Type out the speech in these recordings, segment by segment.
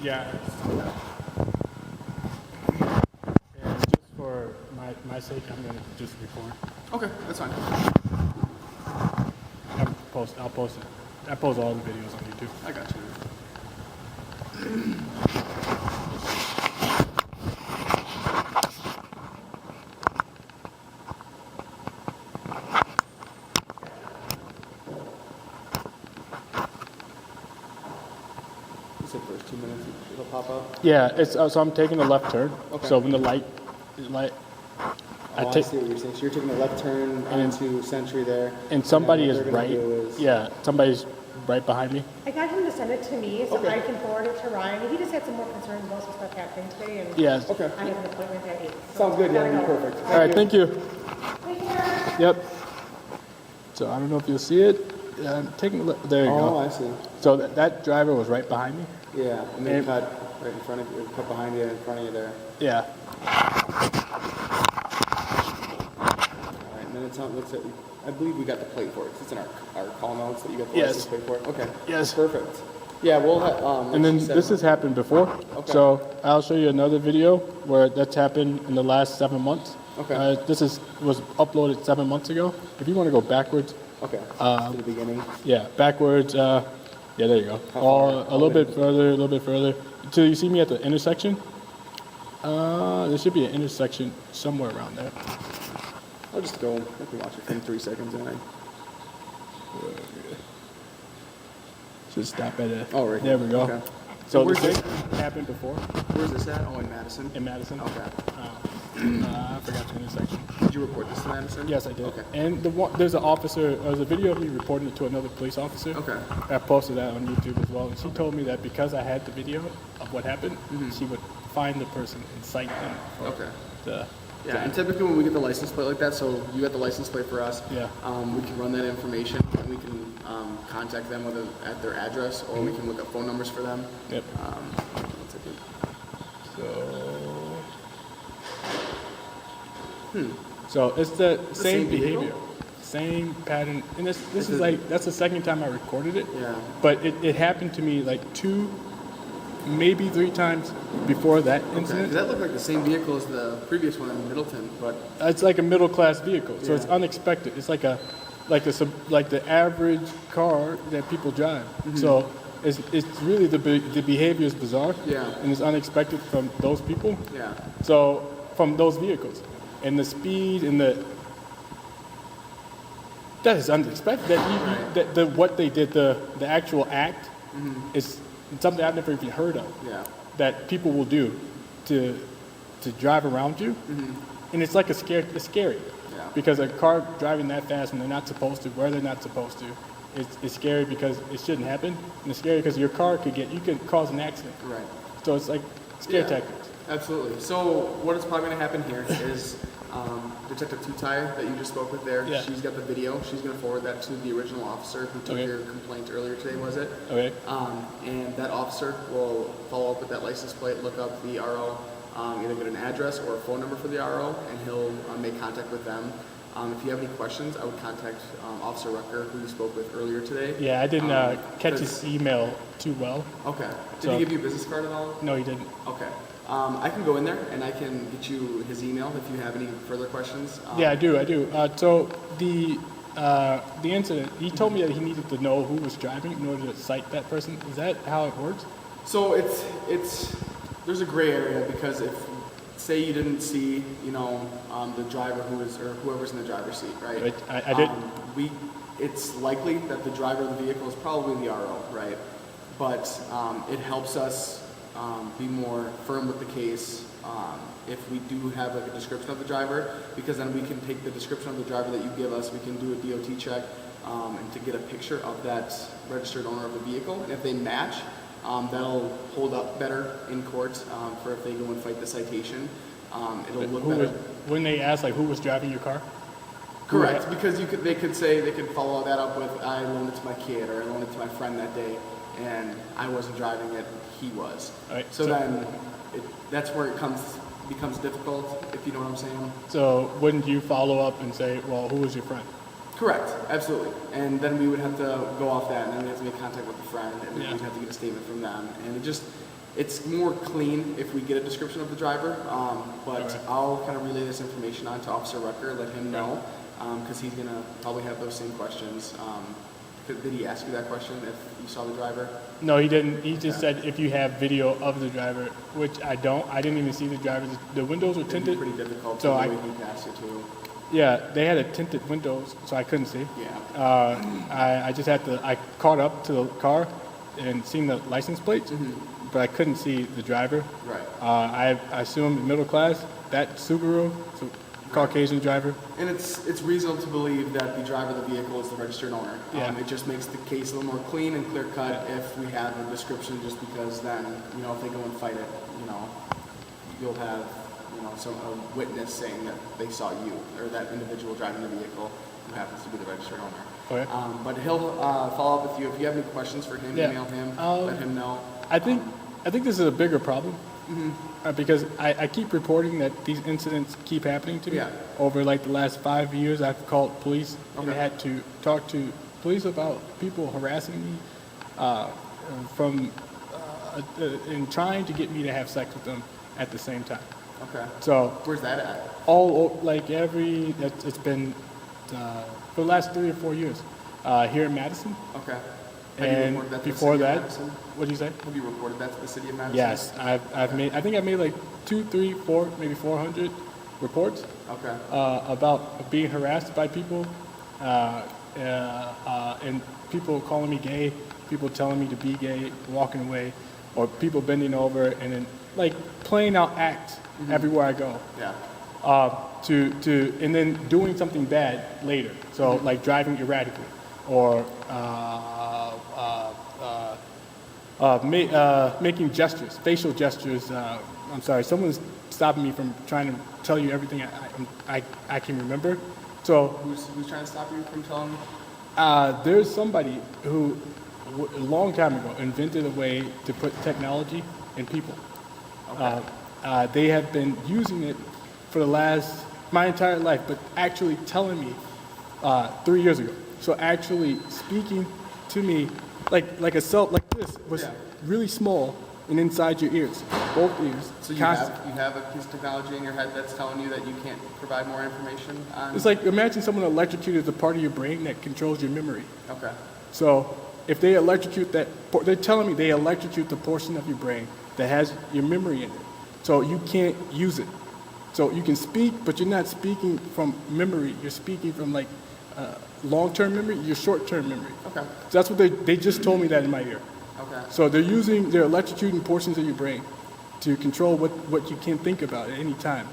Yeah. And just for my sake, I'm gonna just record. Okay, that's fine. I'll post it. I post all the videos on YouTube. I got you. You said first 2 minutes it'll pop up? Yeah, it's so I'm taking a left turn. Okay. So when the light, I see what you're saying. So you're taking a left turn onto Century there. and somebody and is what they're gonna right. do is- Yeah, somebody's right behind me. I got him to send it to me so Okay. I can forward it to Ryan. He just had some more concerns about some stuff happening today, and Yes. Okay. I have an appointment at 8. Sounds good, gotta yeah, go. perfect. All right, thank you. Take care. Yep. So I don't know if you'll see it. Yeah, I'm taking a look. There you Oh, go. I see. So that driver was right behind me. Yeah, and they And- cut right in front of you, cut behind you, in front of you there. Yeah. All right, and then it looks like, I believe we got the plate for it. It's in our call notes that you got the Yes. license plate for it. Okay. Yes. Perfect. Yeah, we'll have, And then this has happened before. Okay. So I'll show you another video where that's happened in the last 7 months. Okay. Was uploaded 7 months ago. If you want to go backwards, Okay. To the beginning. yeah, backwards. Yeah, there you go. How Or far? a little bit further, a little bit further. Until you see me at the intersection. There should be an intersection somewhere around there. I'll just go. I can watch it from 3 seconds in. Should stop at it. Oh, right There here. we go. Okay. So Where's this this? happened before Where's this at? Oh, in Madison. in Madison. Okay. I forgot the intersection. Did you report this to Madison? Yes, I did. Okay. And there's an officer. There's a video of me reporting it to another police officer. Okay. I posted that on YouTube as well, and she told me that because I had the video of what happened, she would find the person and cite them. For Okay. The, Yeah, and typically when we get the license plate like that, so you got the license plate for us, Yeah. We can run that information and we can contact them whether at their address or we can look up phone numbers for them. Yep. One second. So it's the same same vehicle? behavior, same pattern, and this is like that's the second time I recorded it. Yeah. But it happened to me like 2, maybe 3 times before that Okay. incident. That looked like the same vehicle as the previous one in Middelton, but It's like a middle class vehicle, so it's Yeah. unexpected. It's like the average car that people drive. So it's really the behavior is bizarre. Yeah. And it's unexpected from those people. yeah. So from those vehicles, and the speed and that is unexpected. That what they did, the actual act, is something I've never even heard of. Yeah. That people will do to drive around you, and it's like it's scary. Yeah. Because a car driving that fast when they're not supposed to, where they're not supposed to, it's scary because it shouldn't happen, and it's scary because your car you could cause an accident. Right. So it's like scare Yeah. tactics. Absolutely. So what is probably going to happen here is Detective Tutai that you just spoke with there, Yeah. she's got the video. She's going to forward that to the original officer who took Okay. your complaint earlier today, was it? Okay. And that officer will follow up with that license plate, look up the RO, either get an address or a phone number for the RO, and he'll make contact with them. If you have any questions, I would contact Officer Rucker, who you spoke with earlier today. Yeah, I didn't catch his 'cause- email too well. Okay. Did So- he give you a business card at all? No, he didn't. Okay. I can go in there and I can get you his email if you have any further questions. Yeah, I do. So the incident, he told me that he needed to know who was driving in order to cite that person. Is that how it works? So it's there's a gray area because if say you didn't see the driver or whoever's in the driver's seat, right? I did. It's likely that the driver of the vehicle is probably the RO, right? But it helps us be more firm with the case if we do have like a description of the driver, because then we can take the description of the driver that you give us, we can do a DOT check and to get a picture of that registered owner of the vehicle. And if they match, that'll hold up better in court for if they go and fight the citation. It'll look better. When they asked like who was driving your car? Correct, because they could follow that up with I loaned it to my kid or I loaned it to my friend that day and I wasn't driving it, he was. All right, So then that's where it becomes difficult, if you know what I'm saying. So wouldn't you follow up and say, well, who was your friend? Correct, absolutely. And then we would have to go off that and then we have to make contact with the friend and Yeah. we'd have to get a statement from them. And It's more clean if we get a description of the driver, but Okay. I'll kind of relay this information on to Officer Rucker, let him know, because he's gonna probably have those same questions. Did he ask you that question, if you saw the driver? No, he didn't. He just Okay. said if you have video of the driver, which I don't. I didn't even see the driver. The windows were It'd be tinted. pretty difficult, So the I- way he passed it too. Yeah, they had a tinted windows, so I couldn't see. Yeah. I just had to. I caught up to the car and seen the license plates, but I couldn't see the driver. Right. I assume middle class. That Subaru, so Caucasian driver. And it's reasonable to believe that the driver of the vehicle is the registered owner. Yeah. It just makes the case a little more clean and clear cut if we have a description, just because then, if they go and fight it, you'll have, a witness saying that they saw you, or that individual driving the vehicle who happens to be the registered owner. Okay. But he'll follow up with you. If you have any questions for him, Yeah. email him, let him know. I think this is a bigger problem because I keep reporting that these incidents keep happening to me. Yeah. Over like the last 5 years, I've called police and Okay. had to talk to police about people harassing me and trying to get me to have sex with them at the same time. Okay. So Where's that at? it's been for the last 3 or 4 years here in Madison. Okay. Have you And reported that to the before city of that, Madison? what do you say? Have you reported that to the city of Madison? Yes, I've made. I think I've made like 2, 3, 4, maybe 400 reports Okay. about being harassed by people, and people calling me gay, people telling me to be gay, walking away, or people bending over and then like playing out acts everywhere I go. Yeah. And then doing something bad later. So like driving erratically, or making gestures, facial gestures. I'm sorry, someone's stopping me from trying to tell you everything I can remember. So Who's trying to stop you from telling? there's somebody who, a long time ago, invented a way to put technology in people. Okay. They have been using it for my entire life, but actually telling me 3 years ago. So actually speaking to me like a cell like this was Yeah. really small and inside your ears, both ears. So you constantly. have a piece of technology in your head that's telling you that you can't provide more information on. It's like imagine someone electrocuted the part of your brain that controls your memory. Okay. So if they electrocute they're telling me they electrocute the portion of your brain that has your memory in it. So you can't use it. So you can speak, but you're not speaking from memory. You're speaking from like long-term memory, your short-term memory. Okay. So that's what they just told me that in my ear. Okay. So they're electrocuting portions of your brain to control what you can think about at any time.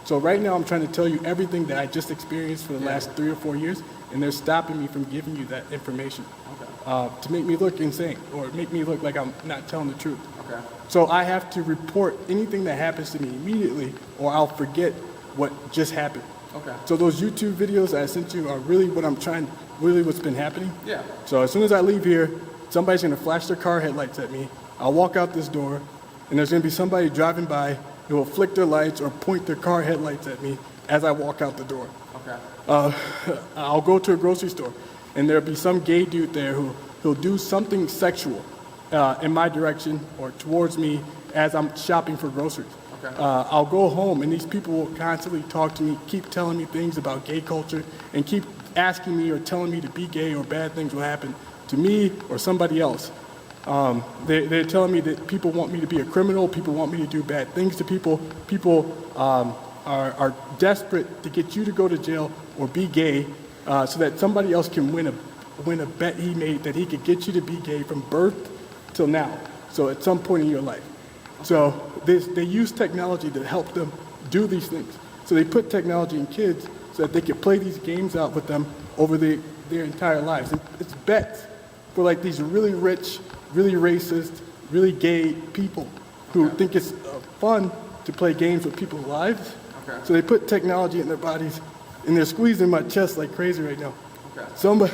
So right now I'm trying to tell you everything that I just experienced for the last 3 or 4 years, and they're stopping me from giving you that information to make me look insane or make me look like I'm not telling the truth. Okay. So I have to report anything that happens to me immediately, or I'll forget what just happened. Okay. So those YouTube videos that I sent you are really what's been happening. Yeah. So as soon as I leave here, somebody's gonna flash their car headlights at me. I'll walk out this door, and there's gonna be somebody driving by who will flick their lights or point their car headlights at me as I walk out the door. Okay. I'll go to a grocery store, and there'll be some gay dude there who'll do something sexual in my direction or towards me as I'm shopping for groceries. Okay. I'll go home, and these people will constantly talk to me, keep telling me things about gay culture, and keep asking me or telling me to be gay or bad things will happen to me or somebody else. They're telling me that people want me to be a criminal, people want me to do bad things to people. People are desperate to get you to go to jail or be gay so that somebody else can win a bet he made that he could get you to be gay from birth till now, so at some point in your life. So they use technology to help them do these things. So they put technology in kids so that they can play these games out with them over their entire lives. It's bets for like these really rich, really racist, really gay people who think it's fun to play games with people's lives. Okay. So they put technology in their bodies, and they're squeezing my chest like crazy right now. Okay. Somebody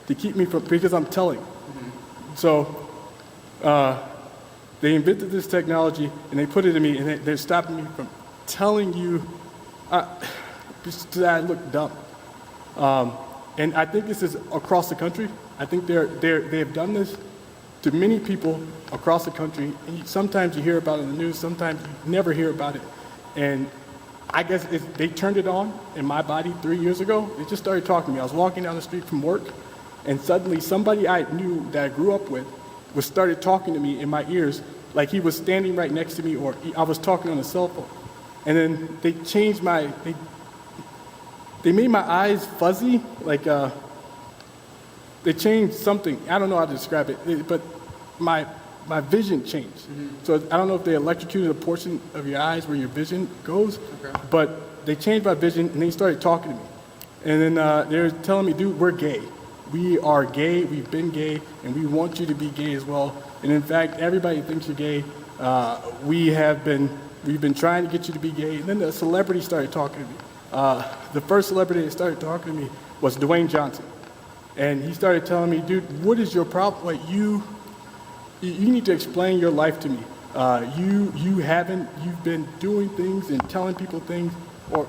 to keep me from, because I'm telling. So they invented this technology and they put it in me, and they're stopping me from telling you that I look dumb. And I think this is across the country. I think they have done this to many people across the country. And sometimes you hear about it in the news, sometimes you never hear about it. And I guess they turned it on in my body 3 years ago. They just started talking to me. I was walking down the street from work, and suddenly somebody I knew that I grew up with was started talking to me in my ears, like he was standing right next to me, or I was talking on a cell phone. And then they changed they made my eyes fuzzy, like they changed something. I don't know how to describe it, but my vision changed. So I don't know if they electrocuted a portion of your eyes where your vision goes, but they changed my vision, and they started talking to me. And then they were telling me, dude, we're gay. We are gay, we've been gay, and we want you to be gay as well. And in fact, everybody thinks you're gay. We've been trying to get you to be gay. And then the celebrity started talking to me. The first celebrity that started talking to me was Dwayne Johnson. And he started telling me, dude, what is your problem? Like, you need to explain your life to me. You've been doing things and telling people things, or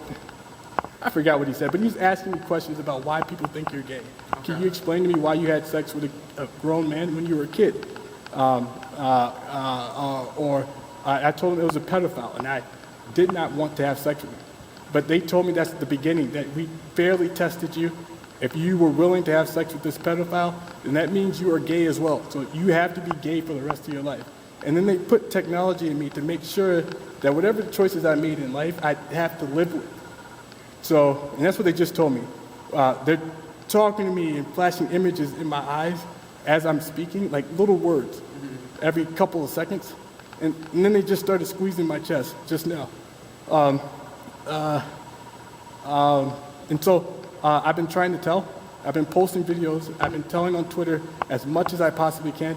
I forgot what he said, but he's asking me questions about why people think you're gay. Can you explain to me why you had sex with a grown man when you were a kid? I told him it was a pedophile, and I did not want to have sex with him. But they told me that's the beginning, that we fairly tested you. If you were willing to have sex with this pedophile, then that means you are gay as well. So you have to be gay for the rest of your life. And then they put technology in me to make sure that whatever choices I made in life, I have to live with. So, and that's what they just told me. They're talking to me and flashing images in my eyes as I'm speaking, like little words, every couple of seconds. And then they just started squeezing my chest just now. And so I've been trying to tell. I've been posting videos. I've been telling on Twitter as much as I possibly can,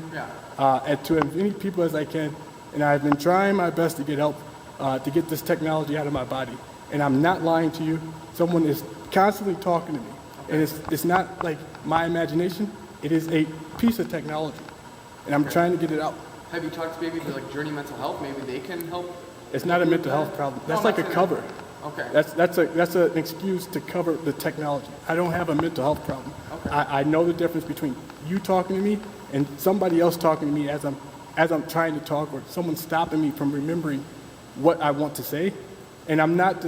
and to as many people as I can. And I've been trying my best to get help to get this technology out of my body. And I'm not lying to you. Someone is constantly talking to me. And it's not like my imagination. It is a piece of technology. And I'm trying to get it out. Have you talked to maybe to like Journey Mental Health? Maybe they can help? It's not a mental health problem. That's like a cover. Okay. That's an excuse to cover the technology. I don't have a mental health problem. Okay. I know the difference between you talking to me and somebody else talking to me as I'm trying to talk, or someone stopping me from remembering what I want to say. And I'm not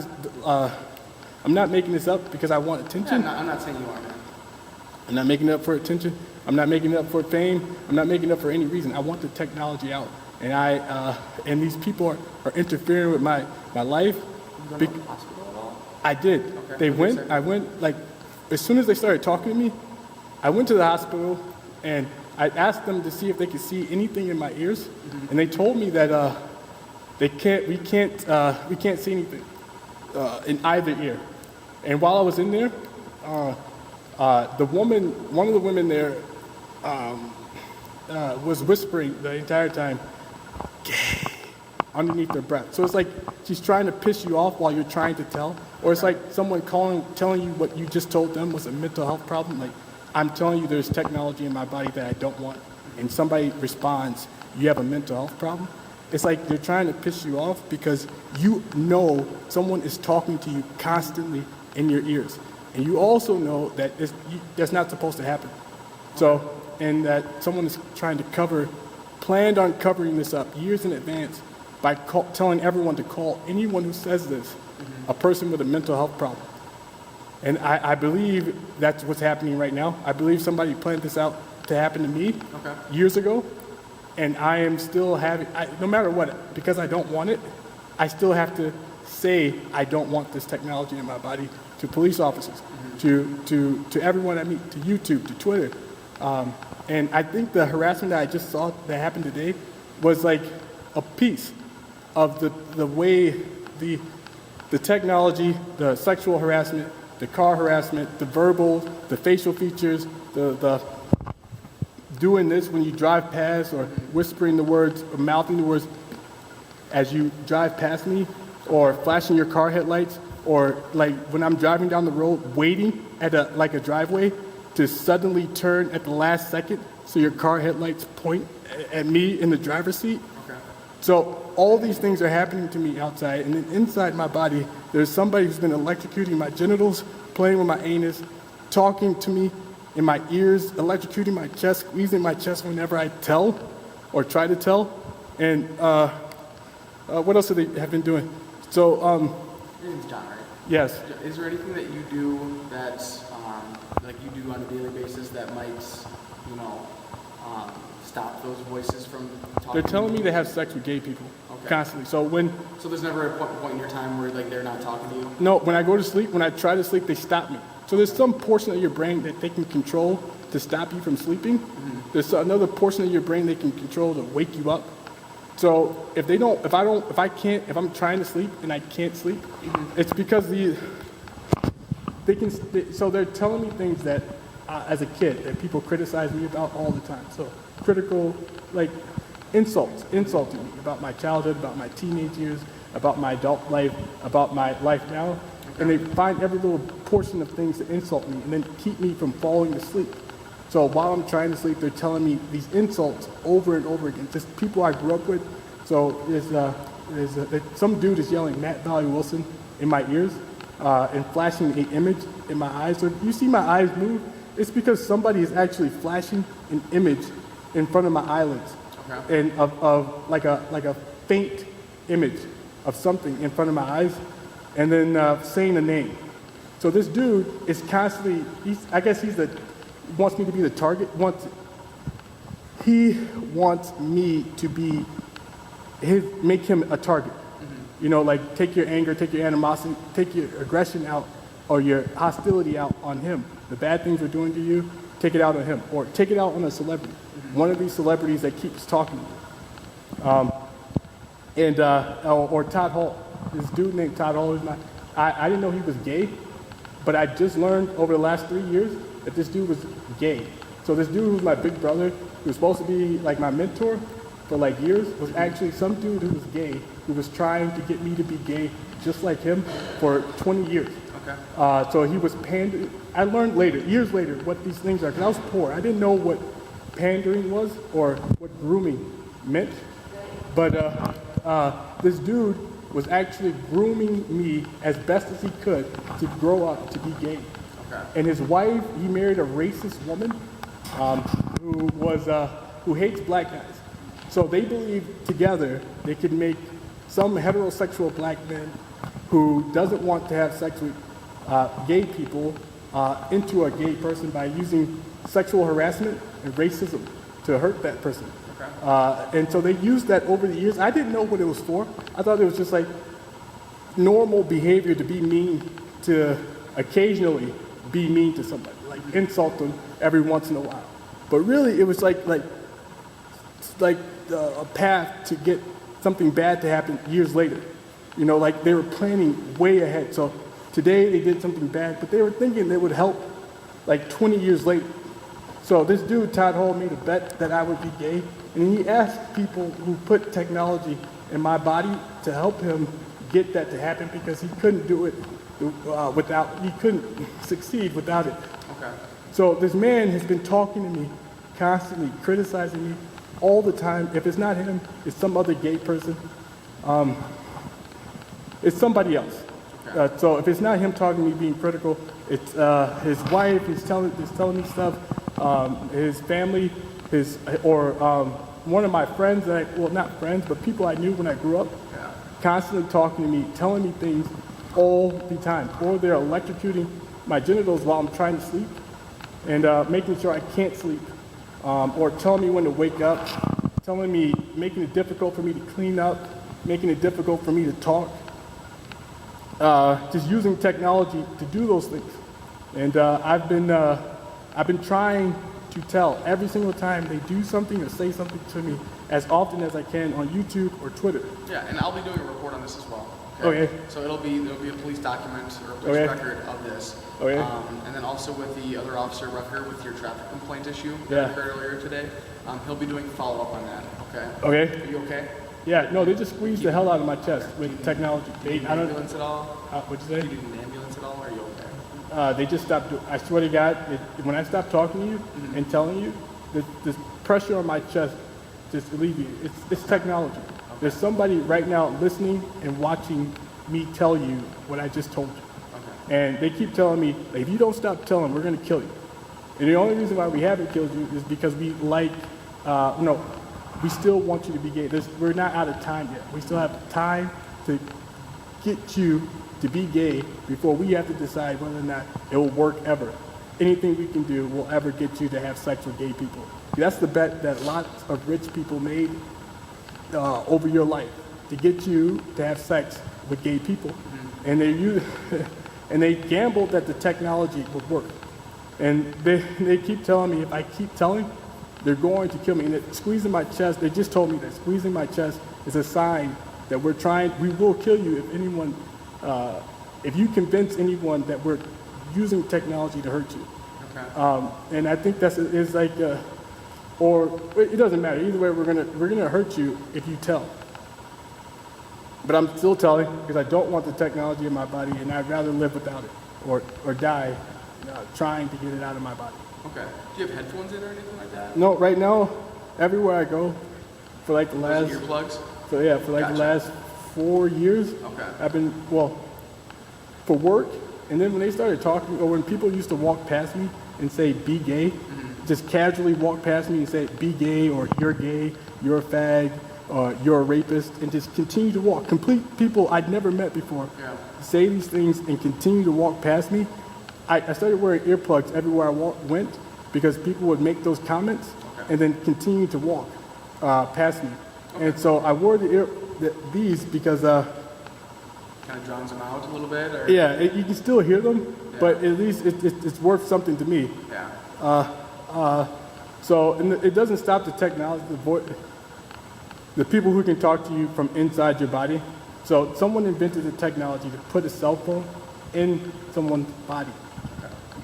making this up because I want attention. Yeah, I'm not saying you are, man. I'm not making it up for attention. I'm not making it up for fame. I'm not making it up for any reason. I want the technology out. And and these people are interfering with my life. You go to the hospital at all? I did. Okay. I went, like, as soon as they started talking to me, I went to the hospital and I asked them to see if they could see anything in my ears. And they told me that we can't see anything in either ear. And while I was in there, one of the women there was whispering the entire time, gay, underneath their breath. So it's like she's trying to piss you off while you're trying to tell. Or it's like someone telling you what you just told them was a mental health problem. Like, I'm telling you there's technology in my body that I don't want. And somebody responds, you have a mental health problem. It's like they're trying to piss you off because you know someone is talking to you constantly in your ears. And you also know that that's not supposed to happen. So, and that someone is trying to planned on covering this up years in advance by telling everyone to call anyone who says this a person with a mental health problem. And I believe that's what's happening right now. I believe somebody planned this out to happen to me years ago. And I am still no matter what, because I don't want it, I still have to say I don't want this technology in my body to police officers, to everyone I meet, to YouTube, to Twitter. And I think the harassment that I just saw that happened today was like a piece of the way the technology, the sexual harassment, the car harassment, the verbal, the facial features, the doing this when you drive past, or whispering the words or mouthing the words as you drive past me, or flashing your car headlights, or like when I'm driving down the road waiting at a driveway to suddenly turn at the last second so your car headlights point at me in the driver's seat. So all these things are happening to me outside, and then inside my body there's somebody who's been electrocuting my genitals, playing with my anus, talking to me in my ears, electrocuting my chest, squeezing my chest whenever I tell or try to tell. And what else have they have been doing? So, Your name's John, right? yes. Is there anything that you do that, like you do on a daily basis that might, you know, stop those voices from talking? They're telling me they have sex with gay people constantly. So So there's never a point in your time where like they're not talking to you? no, when I go to sleep, when I try to sleep, they stop me. So there's some portion of your brain that they can control to stop you from sleeping. There's another portion of your brain they can control to wake you up. So if I'm trying to sleep and I can't sleep, it's because so they're telling me things that, as a kid, that people criticize me about all the time. So critical, like insulting me about my childhood, about my teenage years, about my adult life, about my life now. And they find every little portion of things to insult me and then keep me from falling asleep. So while I'm trying to sleep, they're telling me these insults over and over again. Just people I grew up with. So there's some dude is yelling Matt Valley Wilson in my ears and flashing an image in my eyes. So if you see my eyes move, it's because somebody is actually flashing an image in front of my eyelids, and of like a faint image of something in front of my eyes, and then saying a name. So this dude is constantly, I guess he wants me to be the target. He wants me to be make him a target. You know, like take your anger, take your animosity, take your aggression out or your hostility out on him. The bad things we're doing to you, take it out on him, or take it out on a celebrity. One of these celebrities that keeps talking to you. Or Todd Hall. This dude named Todd Hall is I didn't know he was gay, but I just learned over the last 3 years that this dude was gay. So this dude who's my big brother, who was supposed to be like my mentor for like years, was actually some dude who was gay, who was trying to get me to be gay just like him for 20 years. So he was pandering. I learned later, years later, what these things are, because I was poor. I didn't know what pandering was or what grooming meant. But this dude was actually grooming me as best as he could to grow up to be gay. And his wife, he married a racist woman who hates black guys. So they believe together they could make some heterosexual black man who doesn't want to have sex with gay people into a gay person by using sexual harassment and racism to hurt that person. And so they used that over the years. I didn't know what it was for. I thought it was just like normal behavior to be mean, to occasionally be mean to somebody, like insult them every once in a while. But really, it was like a path to get something bad to happen years later. You know, like they were planning way ahead. So today they did something bad, but they were thinking it would help like 20 years later. So this dude, Todd Hall, made a bet that I would be gay, and he asked people who put technology in my body to help him get that to happen because he couldn't do it he couldn't succeed without it. So this man has been talking to me constantly, criticizing me all the time. If it's not him, it's some other gay person. It's somebody else. So if it's not him talking to me, being critical, it's his wife is telling me stuff. His family, one of my friends not friends, but people I knew when I grew up, constantly talking to me, telling me things all the time. Or they're electrocuting my genitals while I'm trying to sleep and making sure I can't sleep. Or telling me when to wake up, making it difficult for me to clean up, making it difficult for me to talk. Just using technology to do those things. And I've been trying to tell every single time they do something or say something to me as often as I can on YouTube or Twitter. Yeah, and I'll be doing a report on this as well. Okay. So there'll be a police document or a police record of this. Okay. And then also with the other officer record with your traffic complaint issue that occurred earlier today, he'll be doing follow-up on that. Okay. Are you okay? Yeah. No, they just squeezed the hell out of my chest with technology. Do you need an ambulance at all? What'd you say? Do you need an ambulance at all? Or are you okay? They just stopped. I swear to God, when I stop talking to you and telling you, this pressure on my chest just alleviates. It's technology. There's somebody right now listening and watching me tell you what I just told you. And they keep telling me, if you don't stop telling, we're going to kill you. And the only reason why we haven't killed you is because we like, no, we still want you to be gay. We're not out of time yet. We still have time to get you to be gay before we have to decide whether or not it will work ever. Anything we can do will ever get you to have sex with gay people. That's the bet that lots of rich people made over your life, to get you to have sex with gay people. And they gambled that the technology would work. And they keep telling me if I keep telling, they're going to kill me. And squeezing my chest, they just told me that squeezing my chest is a sign that we will kill you if anyone, if you convince anyone that we're using technology to hurt you. Okay. And I think it's like, or it doesn't matter. Either way, we're gonna hurt you if you tell. But I'm still telling because I don't want the technology in my body, and I'd rather live without it or die trying to get it out of my body. Okay. Do you have headphones in or anything like that? No, right now, everywhere I go, for like the last, Those earplugs? for like Gotcha. the last 4 years, Okay. I've been, for work, and then when they started talking, or when people used to walk past me and say, be gay, just casually walk past me and say, be gay, or you're gay, you're a fag, or you're a rapist, and just continue to walk. Complete people I'd never met before say these things and continue to walk past me. I started wearing earplugs everywhere I went because people would make those comments and then continue to walk past me. And so I wore these because Kind of drowns them out a little bit? Or? yeah, you can still hear them, but at least it's worth something to me. Yeah. So and it doesn't stop the technology, the people who can talk to you from inside your body. So someone invented the technology to put a cell phone in someone's body.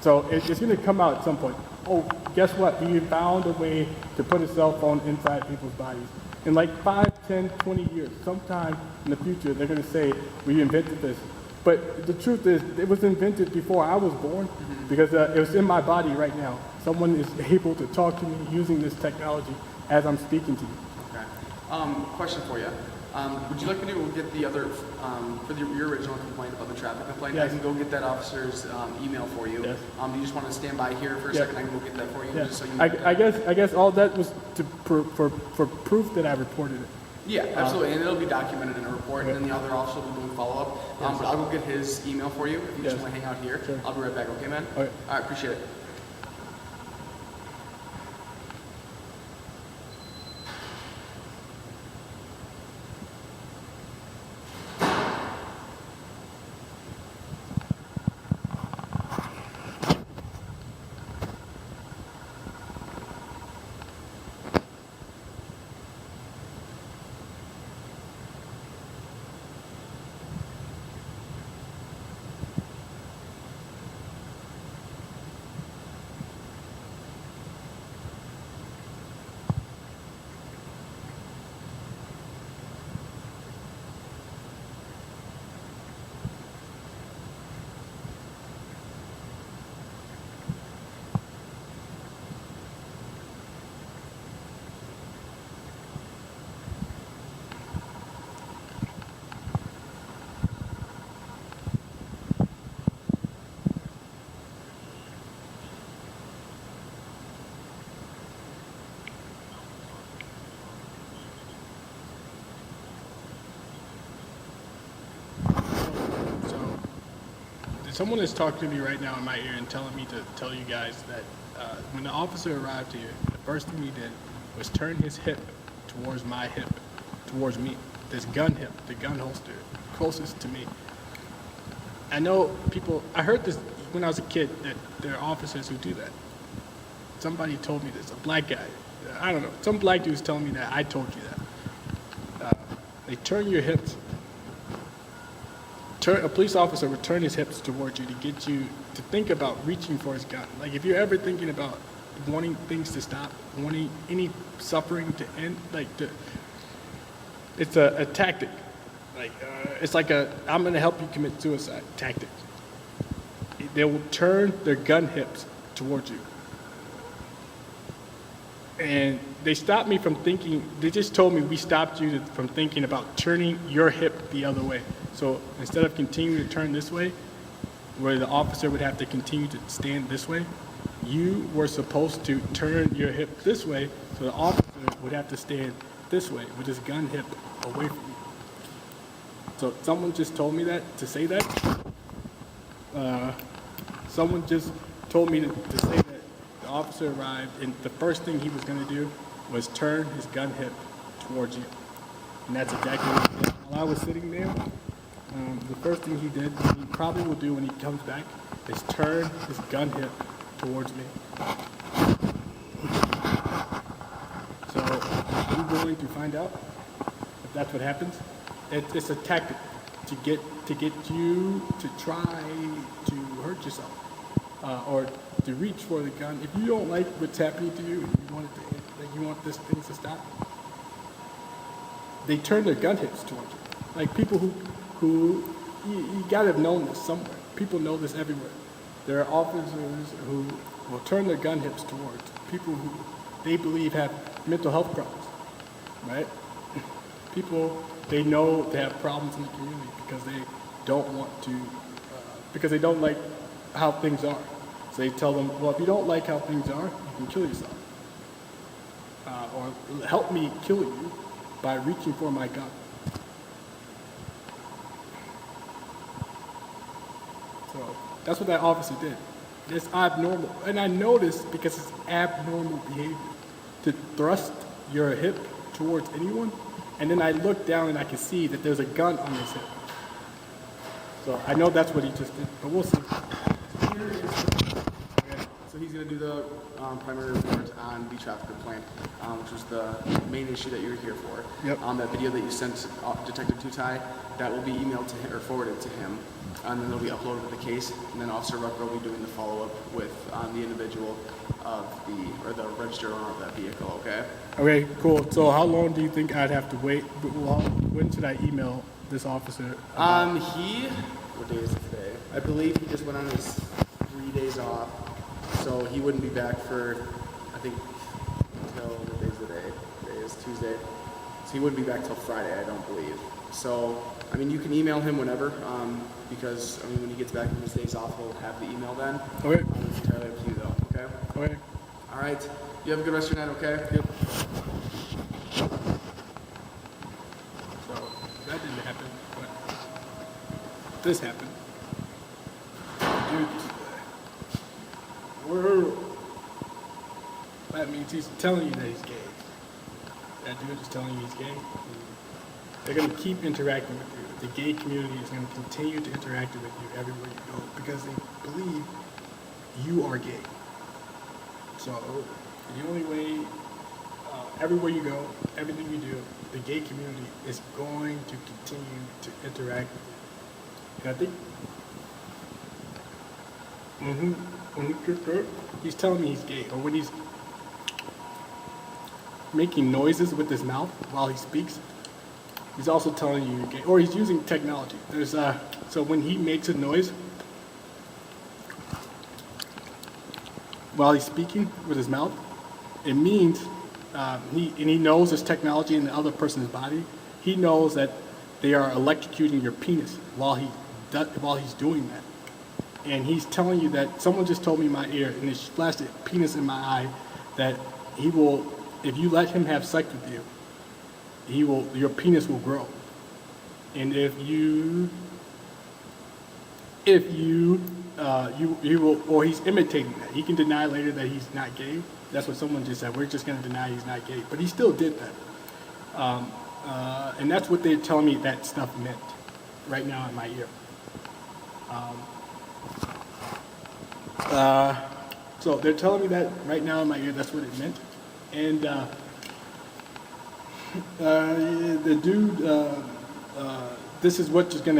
So it's going to come out at some point. Oh, guess what? We found a way to put a cell phone inside people's bodies. In like 5, 10, 20 years, sometime in the future, they're going to say, we invented this. But the truth is, it was invented before I was born because it was in my body right now. Someone is able to talk to me using this technology as I'm speaking to you. Okay. Question for you. Would you like me to go get the other, for your original complaint about the traffic complaint? Yes. I can go get that officer's email for you. Yes. Do you just want to stand by here for a second? I can go get that for you, Yeah. just so you. I guess all that was for proof that I reported it. Yeah, absolutely, and it'll be documented in a report, and then the other officer will be doing follow-up. But I'll go get his email for you. If you just want to hang out here, Sure. I'll be right back. Okay, man? Okay. All right, appreciate it. Someone is talking to me right now in my ear and telling me to tell you guys that when the officer arrived here, the first thing he did was turn his hip towards my hip, towards me. This gun hip, the gun holster, closest to me. I know people, I heard this when I was a kid, that there are officers who do that. Somebody told me this, a black guy. I don't know, some black dude's telling me that I told you that. They turn your hips. A police officer would turn his hips towards you to get you to think about reaching for his gun. Like if you're ever thinking about wanting things to stop, wanting any suffering to end, it's a tactic. It's like I'm going to help you commit suicide tactic. They will turn their gun hips towards you. And they stopped me from thinking, they just told me we stopped you from thinking about turning your hip the other way. So instead of continuing to turn this way, where the officer would have to continue to stand this way, you were supposed to turn your hip this way, so the officer would have to stand this way with his gun hip away from you. So someone just told me that, to say that. Someone just told me to say that the officer arrived and the first thing he was going to do was turn his gun hip towards you. And that's exactly what he did. While I was sitting there, the first thing he did, he probably will do when he comes back, is turn his gun hip towards me. So I'm going to find out if that's what happens. It's a tactic to get you to try to hurt yourself or to reach for the gun. If you don't like what's happening to you, and you want this thing to stop, they turn their gun hips towards you. Like people who you gotta have known this somewhere. People know this everywhere. There are officers who will turn their gun hips towards people who they believe have mental health problems, right? People they know they have problems in the community because they don't want to, because they don't like how things are. So they tell them, well, if you don't like how things are, you can kill yourself. Or help me kill you by reaching for my gun. So that's what that officer did. It's abnormal. And I noticed because it's abnormal behavior to thrust your hip towards anyone. And then I look down and I can see that there's a gun on his hip. So I know that's what he just did, but we'll see. So he's going to do the primary report on the traffic complaint, which was the main issue that you were here for. Yep. That video that you sent Detective Tutai, that will be emailed to him or forwarded to him, and then it'll be uploaded with the case. And then Officer Rucker will be doing the follow-up with the individual of the registered owner of that vehicle. Okay. Okay, cool. So how long do you think I'd have to wait? When should I email this officer? What day is it today? I believe he just went on his 3 days off, so he wouldn't be back for, I think, until, what day is the day? Today is Tuesday. So he wouldn't be back till Friday, I don't believe. So, I mean, you can email him whenever, because, I mean, when he gets back from his days off, he'll have the email then. Okay. It's entirely up to you, though, okay? Okay. All right. You have a good rest of your night, okay? Yep. So that didn't happen, but this happened. Dude, that means he's telling you that he's gay. That dude is telling you he's gay. They're going to keep interacting with you. The gay community is going to continue to interact with you everywhere you go because they believe you are gay. So the only way, everywhere you go, everything you do, the gay community is going to continue to interact with you. And I think he's telling me he's gay, or when he's making noises with his mouth while he speaks, he's also telling you you're gay, or he's using technology. There's so when he makes a noise while he's speaking with his mouth, it means he knows there's technology in the other person's body. He knows that they are electrocuting your penis while he's doing that. And he's telling you that someone just told me in my ear, and it flashed a penis in my eye, that he will, if you let him have sex with you, your penis will grow. And if you will, or he's imitating that. He can deny later that he's not gay. That's what someone just said. We're just going to deny he's not gay. But he still did that. And that's what they're telling me that stuff meant right now in my ear. So they're telling me that right now in my ear, that's what it meant. And the dude, this is what is going to